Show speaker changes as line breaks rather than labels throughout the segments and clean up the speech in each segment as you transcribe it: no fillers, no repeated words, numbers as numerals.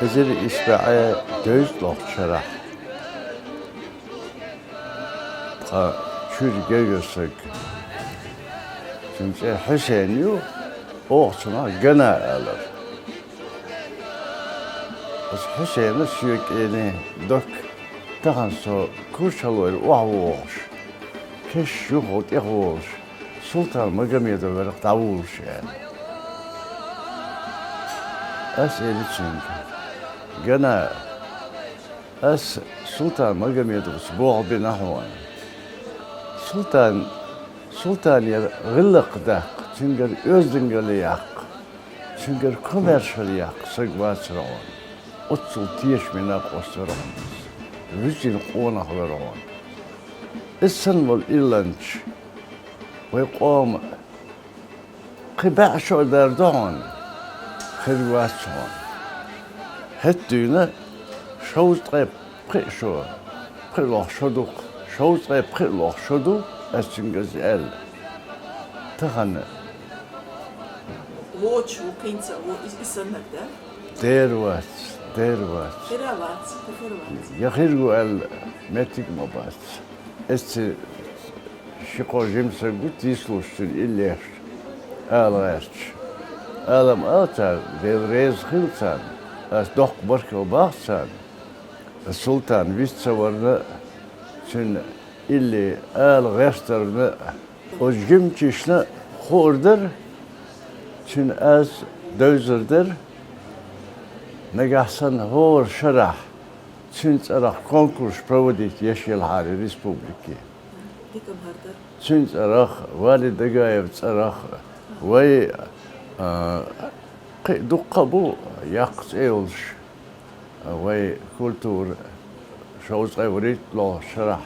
Ezeri İsrail göz lokçara. Ta çürge görsek. Çünkü Hüseyin'i oğçuna gene alır. Hüseyin'i sürekli dök. Daha sonra kurşalıyor, oğuş. Keş yok oğuş. Sultan Magamed'e verip davuş yani. Eseri çünkü. Gene es Sultan Magamed'e boğ bir nahvan. Sultan yer gıllık da. Çünkü özdüngeli yak. Çünkü komersiyel yak. Sıkbaçıran. Otsul tiyeşmine koşturan. Rüzgin konakların. İstanbul İrlanç. Ve kom kıbaşo derdan. Kırbaçıran. Hettüne şovzgayıp kışo. Kırlok şoduk. Şovzgayıp kırlok şoduk. Esçingöz el. Tıkanı.
Voçu, kıyınca, isimler de.
Dervat.
Feravat.
Yahirgu el metik mabas. Esti şiko jimse gut isluştur iller. Ağlarç. Ağlam ağlar. Devrez hılsan. As dok barkı baksan. Sultan vitsavarını çün illi ağlarçlarını o jimçişne hordur. Çün az dözürdür. Negahsan hor şarah. Çün çarah konkurs проводить Yeşilhari Respubliki. Çün çarah vali dagayev çarah ve dukka bu yaqs eolş ve kultur şoz evrit lo şarah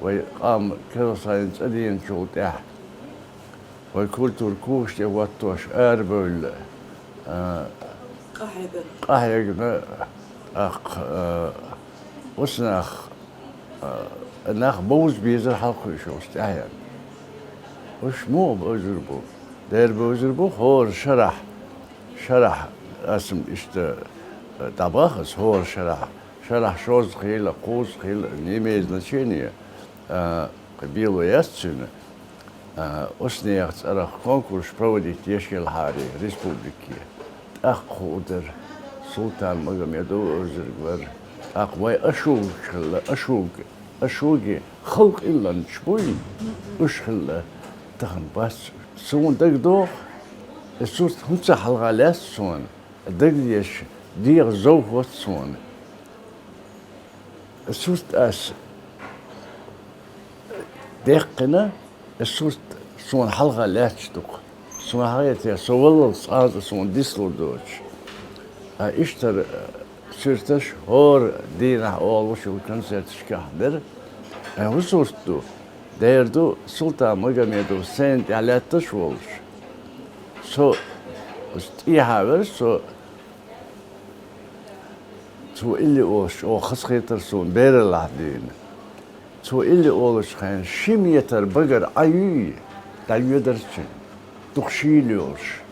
ve am kırsayn çadiyen çoltah ve kultur kuş ya vattoş erböl قاهرة وسناخ ناخ بوز بيزر حلقه شو استعيان وش مو بوزر بو دير بوزر بو هور شرح اسم اشت طباخس هور شرح شوز خيل قوس خيل نيميز نشينية قبيلو يستشن وسنيخ أرخ كونكورس проводить Yeşilhari Respubliki أخودر سلطان Magamed'e özür ver. Akvay aşugi halk illan çboy uşhilla tahan bas son dagdo esut hunça halgalas son dagdiyeş diğer zovhot son esut as deqna esut son halgalas tuk son hayatı sovallı sağda son dislordoç işler sürteş hor dina olmuş konser çıkardır. Husustu derdu Sultan Magamed'e sent alatış olmuş. So ihaver so illi oş o xısqetir son berlah din. So illi oluş kan şimyeter bagar ayı dalyoderçin. Tukşiliyor.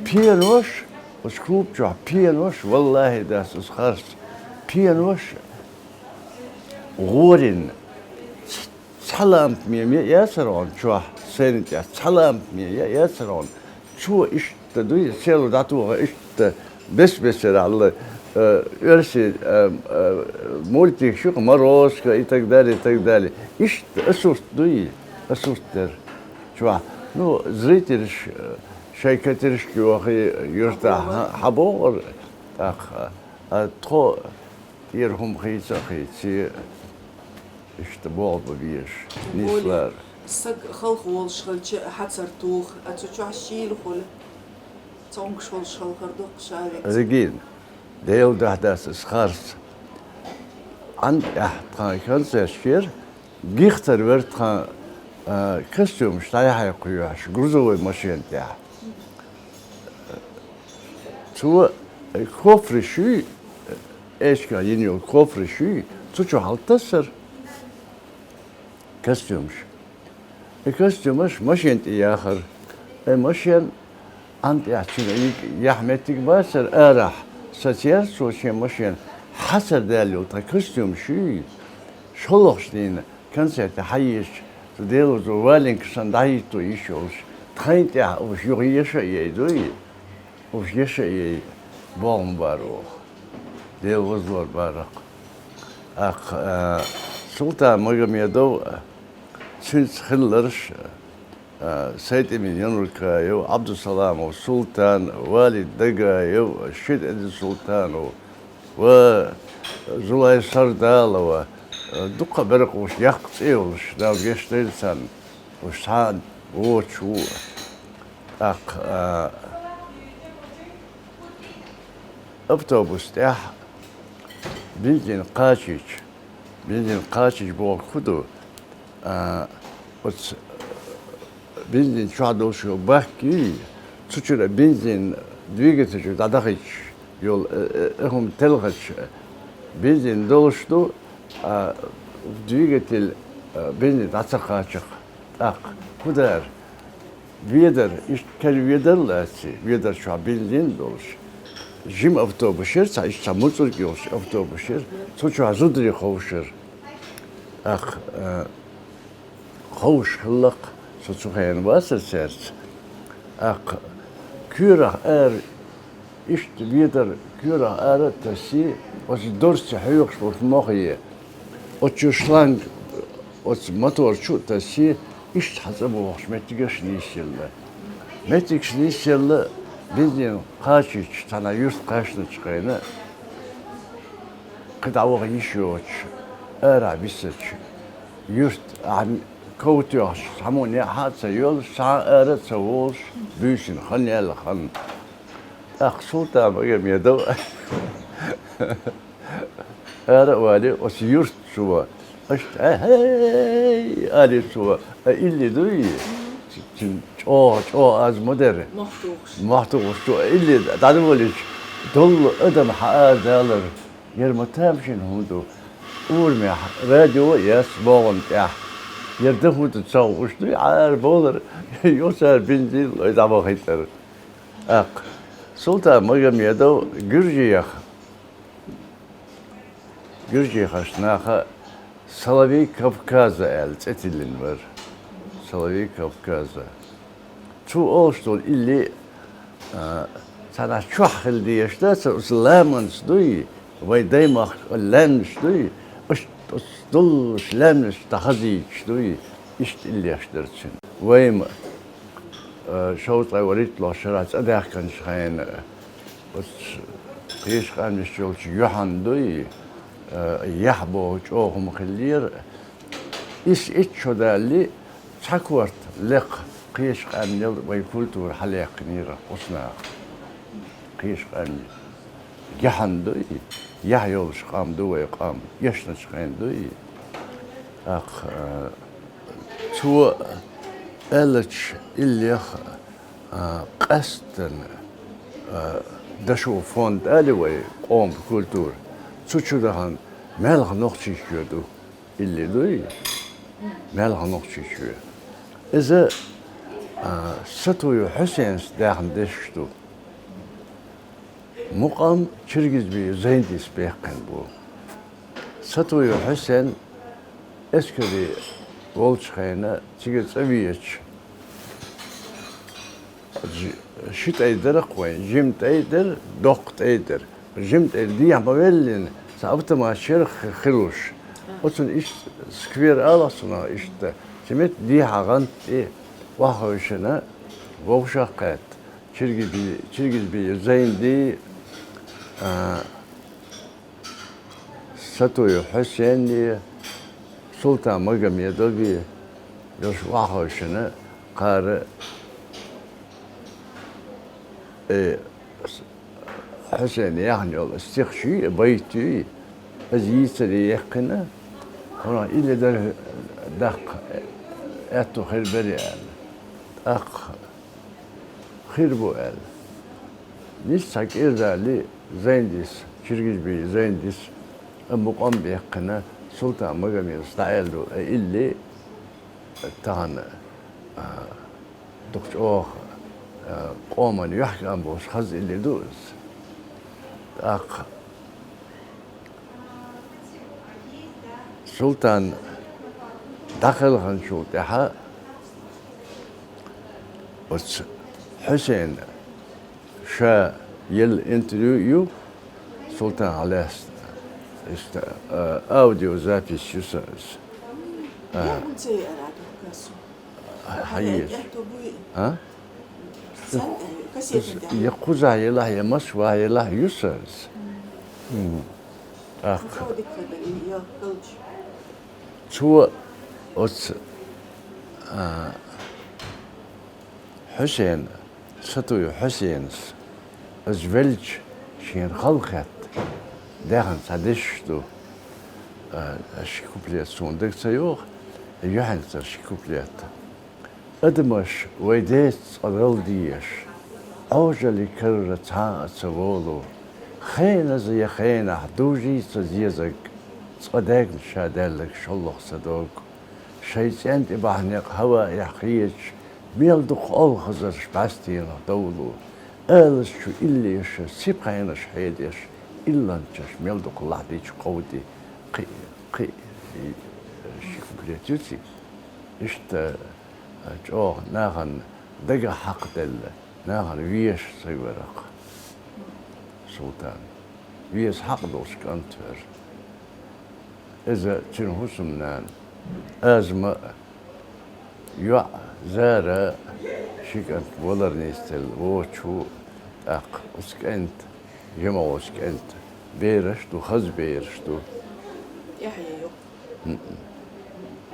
Piyanoş وشكوب بيانوش والله داس اسخرس بيانوش غورين سلام مية ياسرون شو سنت يا سلام مية ياسرون شو إيش تدوي سيلو داتو إيش بس الله ارسي مولتي شو مروس يتقدالي إيش أسوس دوي أسوس در شو نو زريترش شركتش ki yurtta habor tro yerhum khitsa işte bol bir nisler
سق خلق والشغل حتر توخ أتوجع شيل خل تونك شغل خردق شارك
رجين ديل ده سخرس عن تران كان سير جيختر ورد костюм стоя куяш, грузовой машин тя. Цу кофры ши, эшка ени кофры ши, цу чу халтасыр костюмш. Костюмаш машин тяхыр. машин ант яхчина яхметик басыр арах. Сатьяр сочи машин حسر داليو تا كوستيوم شي شولوشتين كونسرت هايش تديرو زوالين كسان دايتو يشوش تخينتيا وش يغيش يدوي وش يشي بوم بارو ديرو زور بارق اخ سلطان مغميدو سنس خلرش سيد من ينركايو عبد السلام والسلطان والد دقايو الشد السلطان وزولاي سردالة ودقة برق وش يقص وش داو يشتلسن وش هاد وشو اق أوتوبوس تاح بنزين قاشيش بول خدو بنزين شادو شو بحكي تشوف بنزين двигаться شو تدخش yol هم تلغش بنزين doluştu двигатель benzin açık tak kudar vider iş kel vider şu benzin doluş jim avtobusher sa iş samutsul gios avtobusher çocuğa azudri kovuşur خوش خلق سوتسوخين واسر سيرت كيرا إشت بيدر كيرا تسي وش درس حيوكش بالمخية وتشلانج وش موتور شو تسي إشت حسب وش متيجش نيشيلا متيجش نيشيلا بيزين قاشيش تنا يوست قاشنا شقينا قد عوض يشوش بيسش يوست عن كوتيوش همون حادثة يول ساعة سووش بيشن خلني على خلن أخصوتا بقيم يدو والي وسيرت شو أشت هاي آلي شو اللي دوي از مدر محتوش شو اللي تعرفوليش دول أدم حقا دالر يرمتامشين هودو أورمي راديو ياس بوغن تاح يردفو تتصوش دوي عار بولر يوسر بنزين إذا ما خيتر سلطان مغم يدو Gürciyek aşnaha Salavi Kafkaza elçetilin var. Salavi Kafkaza. Çu olştul illi sana çok hildi yaşta Slamans duy ve daymak lens duy. Dul lens tahaziç duy. İşte illi yaştırsın. Ve شوط وريت له شرات أداك كان شخين بس قيش قام يشتغل يوحن دوي يحبو جوهم خلير شو ده اللي تكورت لق قيش قام يل ويكولتور حليق نيرة قصنا قيش قام يحن دوي يحيول شقام دوي قام يشنا شخين دوي شو ألتش اللي قصدن دشو فوند ألوي قوم بكولتور تشو دهان مالغ نقشي شو اللي دوي مالغ نقشي شو إذا ستوي حسين داخل دشتو مقام شرقز بي زين دي سبيقن بو ستوي حسين اسكري Volçkayna çiğet seviyeç. Şit eyder koyun, jimt eyder, dokt eyder. Jimt eyder diye haberlin. Sabıta maşer khiluş. Otun iş skver alasına işte. Çimet diye hagan vahuşuna vahuşakat. Çirgiz bir zeyndi. Satoyu Hüseyin diye سلطان مغم يدوبي يوش واحوشنا قار حسين يعني استخشي بيتي أزيس لي يقنا هنا إلا در دق اتو خير بري اخ خير بو لسه إذا لي زينديس شرقش بي زينديس مقام بيقنا سلطان مقامي استعيلو اللي تان دكتور قومن يحكي عن بوش خز اللي دوز أخ سلطان دخل خنشو تحا بس حسين شا يل انتريو سلطان عليه اوديو زافي شوسرز
يا انت ارادو كاسو
حيز ها
سن كسيت
يقوزا يلا هي مسوا يلا يوسرز اخ
خودك فدري يا قلج
شو أس حسين ستو حسين أزولج شين خلقت دهن سادشتو شكوبليت سوندك سيوخ يوحن سر شكوبليت أدمش ويديت أرل ديش أوجلي كرت ها سوولو خينا زي خينا حدوجي تزيزك صدق شادلك شلخ صدوق شيطان تبعنق هوا يحيج بيلدق أول خزر شباستين دولو ألس شو إليش سيبقينش حيديش إلا انتش ميلدق الله ديش قودي قي شكبريتوتي إشت جوغ ناغن دقا حق دل ناغن ويش سيورق سلطان ويش حق دوش كانتر إذا تنهوسم نان أزمة يع زارة شكنت ولرنيستل وشو أق وسكنت جمع وسكنت بيرشتو خز بيرشتو
يحيى يو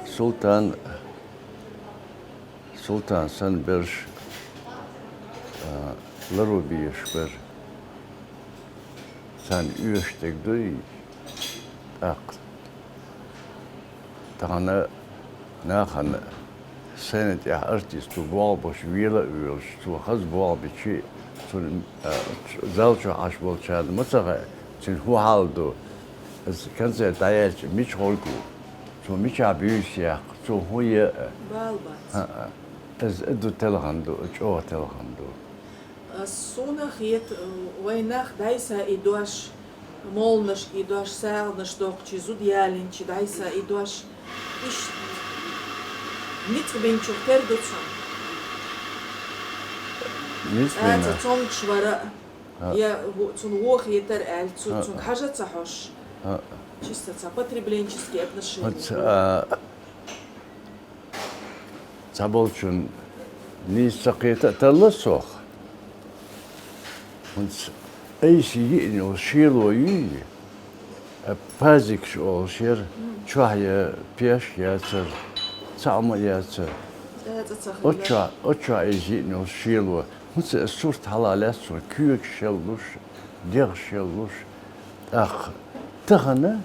سلطان سن برش لرو بيشبر سن يشتك دوي أق تانا ناخن سنة يا أرتيستو بوالبوش ويلا ويلش تو خز بوالبشي تون زالشو عشبول شاد مثلا تون هو حالدو از كان زي دايش مش هولكو تو مش عبيوشيا تو هو
بالبات
از ادو تلغندو جو تلغندو
الصونة خيت وينخ دايسا إدواش مولنش إدواش سالنش دوقشي زود يالنشي دايسا إدواش إيش نيت بين شوكتر دوتسون
نسبنا
تون شوارع يا تون وخ يتر آل تون حاجة تصحوش чисто потребленческий отношения.
تابولشون نيسقيت تلصق ونس أي شيء إنه شيلو يي بازيك شو شير شوية بيش ياسر تعمل ياسر أتشا أي شيء إنه شيلو ونس الصورة حلالات صور كيوك شلوش دير شلوش أخ تغنى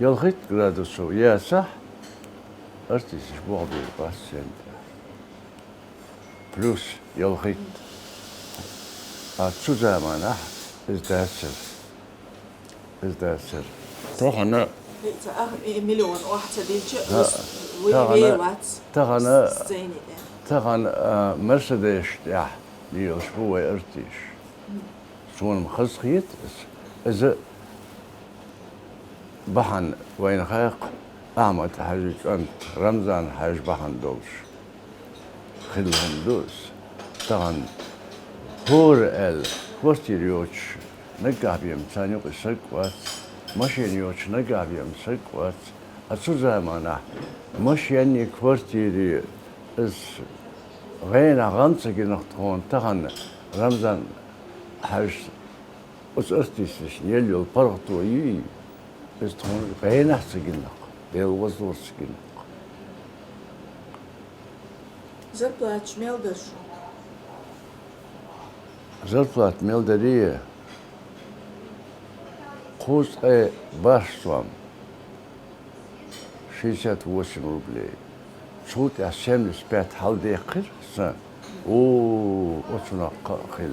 يلغيت قرادوسو يا صح أرتيس أسبوع بالباسين بلوس يلغيت شو زمان ازداسر تغنى
مليون واحد سديلش ويوات
تغنى مرسيدس يا ليوسبوع أرتيش شون مخزخيت إذا بحن وين خاق أحمد حاج أنت رمضان حاج بحن دولش خلهم دوس طبعا هور وقت ريوش نقع بيم ثاني قصة ماشين يوش نقع بيم سكوات أصل زمانه ماشين كوارتيري إز غينا غنصة نختون طبعا رمضان حاج os artistas nele o parto aí estão bem na seguinte ele was o seguinte
Зарплач мелдаш
зарплат мелдария кус башвам 68 рублей. Суд я 75 халдекер сан. О, отсюда хил.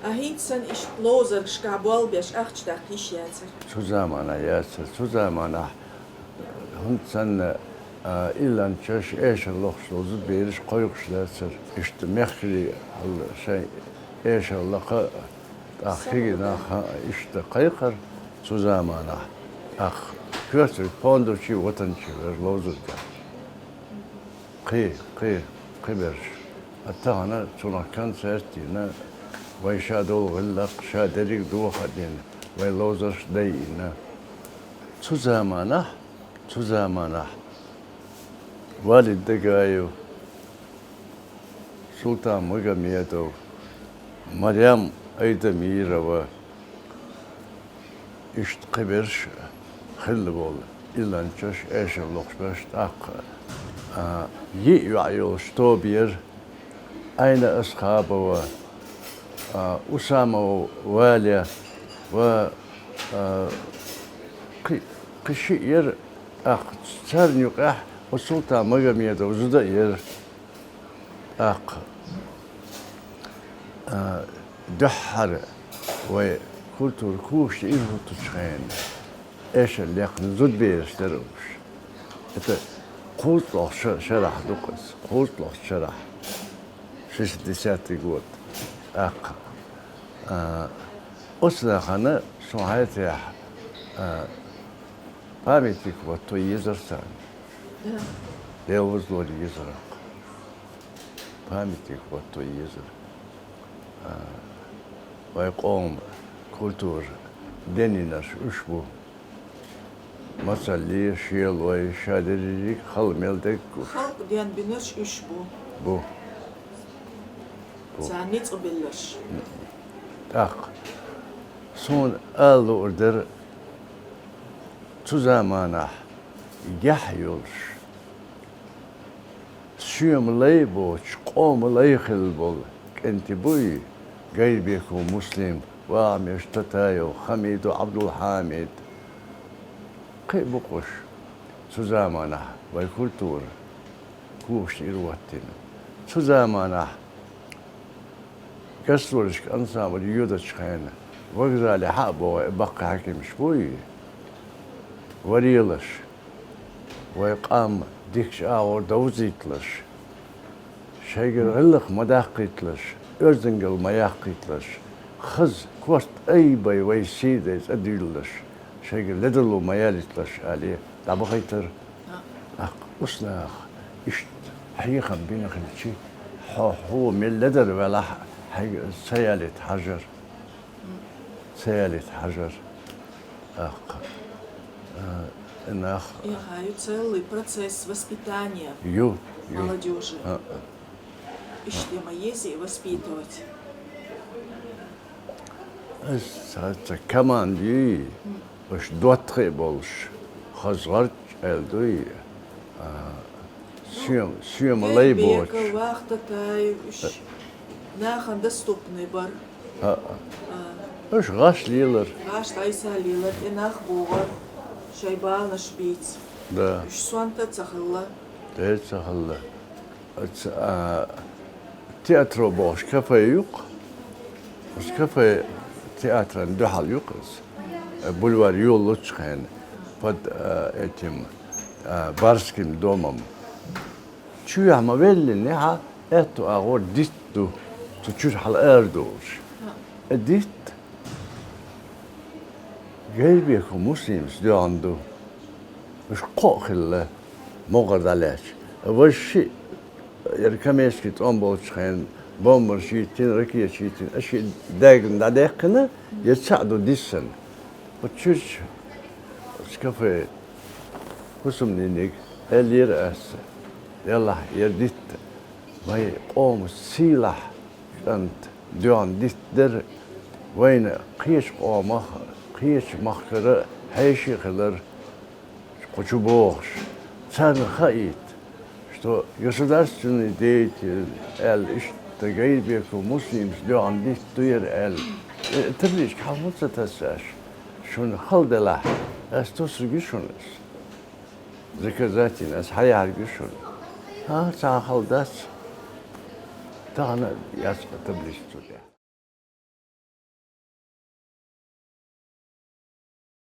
Ahintsan ist loser skabal bias achtstach isjäzer.
Zusammen, ja, zusammen. Hunsan illan çeş eşallah sözü beriş koyuqşlarsır. İşte mehkili şey eşallah ahigina işte kayıkar zusammen. Ah, kürsü pondoçi vatançı ver lozurda. Kıber. Hatta ana çonakan sertine ve şadol gillak şaderik duhadin ve lozur deyine. Zusammen. Valide gayo. Sultan Mugamiyadov. Maryam Aydamirova. İşte kıber xilli bol. İllan çöş eşallah beş tak. يعيو شتوبير أين أصحابه وأسامة والية و قشير أخ سرنيق أح والسلطان مقامية وزدير أخ دحر وكلتور كوش إيرو تشخين إيش اللي يقن زد بيرشتروش قوتلوخ شرح دوقس قوتلوخ شرح شش ديساتي قوت أق أصلا خنا شوهايتي باميتك وتو يزرسان يوز لوري يزرق باميتك وتو يزر ويقوم كولتور دينيناش أشبو Masalli, şiirloy, şadirilik, halmeldek.
Halk diyen binir üç bu.
Bu.
Sen nit o bilir.
Tak. Son ağlı order tuzamana yahyolş. Şiyamlay boç, qomlay xilbol. Kenti buy, gaybeku muslim, ve ameştatayo, Hamidu Abdülhamid. قي بقوش سوزامانا والكولتور كوش إرواتين سوزامانا كسرولش أنصام اليودة شخين وغزالي حابو بقى حكيم شبوي وريلش ويقام ديكش آور دوزيتلش شايقر غلق مداقيتلش أرزنقل مياقيتلش خز كوست أي باي ويسيديز أديلش شيء لدلو ميالتلش عليه دابغيتر أصلا إشت حقيقة بين خلتشي هو من لدر ولا سيالة حجر
И гаю целый процесс воспитания молодежи. И что ези воспитывать.
Это команди.Iş duatı bolş, hazırç eldi, süyümlay boç.
Бека вахта тай, нахан доступный бар.Iş
gaşlıylar.
Гаш тайсалилар, инах бугар, шайбал наш биц.
Да.
Üç suanta цахылла.
Evet sahilla. Tiyatro boş, kafe yok. Boş kafe tiyatron duhal yok. Bulvar yolu çıkan pod etim barskim domam. Çu ama belli ne ha eto ağır dittu tuçur hal erdoş. Dit gelbi ku muslims diandu. Üç qokhille mogadalaş. Vaşı yerkameşkit ombol çıkan bomber şitin rakiye şitin aşı dagın da dakını yetsadu dissen. Uçuş, skafe, kusumninik, yer as, yallah yer dit, vay qom silah, ant, duan ditler, vayne qiyeş qomah, qiyeş mahkara, hayşiqlar, kuçuboğş, sen xait, что государственный деятель, işte гайбеку муслимс, дуан дит, туер терлиш, халмутса тассаш. Şun haldelah, estos rügüşünüz. заказать нас حياة الجشون ها ساحل داس تانا ياسقط بليش تودع